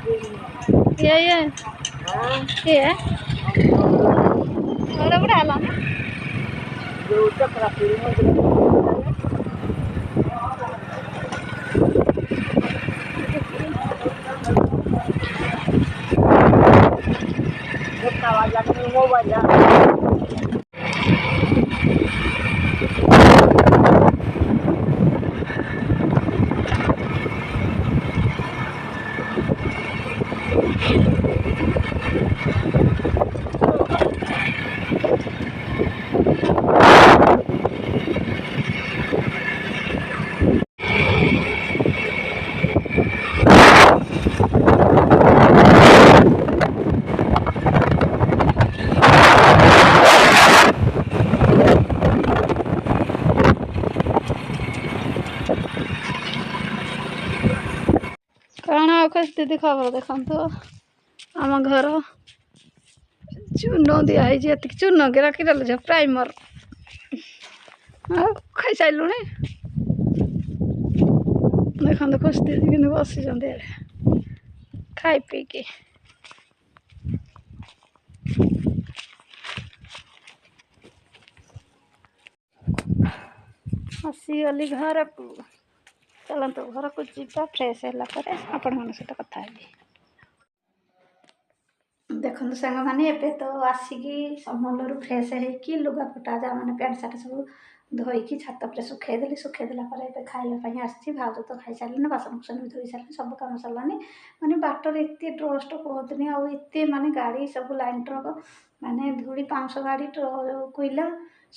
ये बड़ा बड़ा आला ना कौन स्थिति खबर देखो आम घर चून दिखाई चून के रखी प्राइमर खाई सारू देखो खुश स्थिति कि बसी खाई पीकी आसीगली घर को चलते घर को जीवा फ्रेश है आपण मान सहित कथा देखो सांग मैंने एबे तो आसिकी समलू फ्रेश होगी लुगापटा जहाँ मैंने पैंट सार्ट सब धोईकी छात पर सुखेदेली सुखेदेला खाइबा आसी भाज तो खाई सारे बासन कुसन भी धोई सारे सब कम सरलानी माने बाटर एत डस्ट कहतनी आत माने गाड़ी सब लाइन ट्रक माने धूली 500 गाड़ी कोईला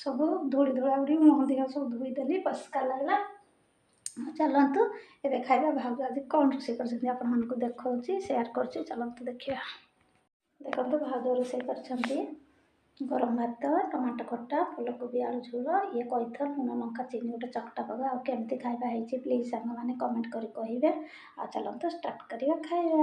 सब धूली धूला उड़ी मुह देह सब धोईदेली परिष्कार लगला चलतु ए खाइबा भाज आज कौन रोषे कर देखा सेयार कर चलतु देखा देखो भाज रोषे कर गरम भात टमाटो खटा फुलकोबी आलू झोल ये कही लुण लंका चीनी गोटे चकटा पका आमती खाइबा है प्लीज सांग मैंने कमेंट कर कहे आ चलते स्टार्ट करिया खाइबा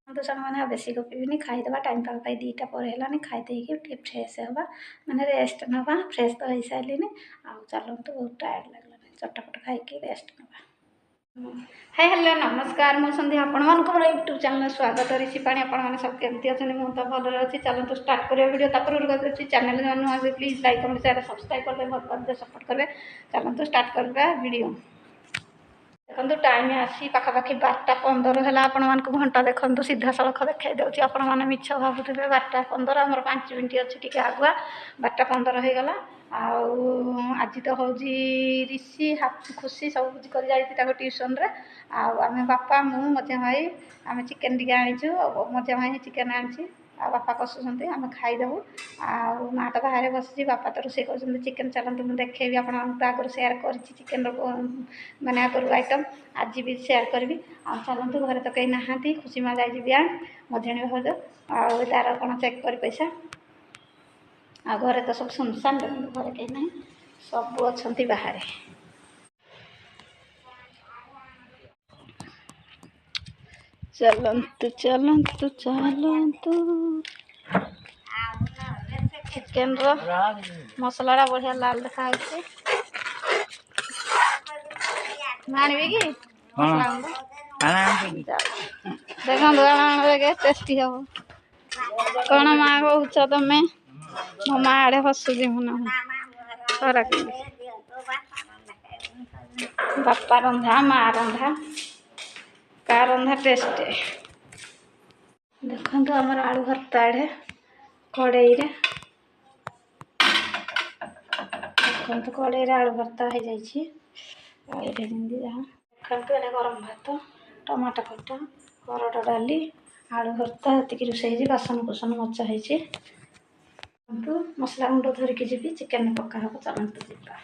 तो सांग मैंने बेसी गपीबी खाईदे टाइम पाई 2टा पर है खाईदे फ्रेश हवा मैंने रेस्ट नवा फ्रेश तो हो सारे आ चलते बहुत टायर्ड लगलानी चटपट खाई रेस्ट नवा हाय हेलो नमस्कार मो संध्या आपण मोर यूट्यूब चैनल स्वागत ऋषि पाणी आपने सब केमती अच्छे मुझे भल अच्छी चलते स्टार्ट करिया वीडियो ताकि चैनल नुआ please like comment share subscribe करदे भल सपोर्ट करेंगे चलते स्टार्ट करवा वीडियो देखो टाइम आसी पाखापाखि 12:15 है आपण मानक घंटा देखो सीधा सड़क देखा दूसरी आपण मैंने मिछ भावुथे 12:15 आमर 5 मिनट अच्छी टी आगुआ 12:15 हो गला आज तो हूँ ऋषि खुशी सब कुछ कर ट्यूशन रे आम बापा मु मझा भाई आम चिकेन टी आनीचु मझा भाई चिकेन आनी बापा कसुँच आम खाईदेबू माँ तो बाहर बसी बापा तो रोषे कर चिकेन चलते मुझे देखेबी आप आगुरी सेयार कर चिकेन मैंने आगुरी आइटम आज भी सेयार करी चलते घर तो कहीं नहांती खुशी माँ जाइए बैंक मझाणी भाज तार कौन चेक कर पैसा आ घरे तो सब सुनसान देखो घरे कहीं ना सब अच्छा बाहर चलतु चलतु चलतु चिकेन रो मसला बढ़िया लाल देखा आनबी कि देखो टेस्टी हम कौन माँ कह तुम्हें मो माँ आड़े हसुची मन खराब बापा रंधा माँ रंधा का रंधा टेस्ट देखो आमर आलू भर्ता आड़े कड़े देखो कड़े आलू भर्ता हो जाए जहाँ देखो गरम भात टमाटो खटा हरड़ डाली आलू भर्ता ये रोषे बासन कुसन मचा मसला गुंड धरिकी जी चिकेन पका हम चलते जीवा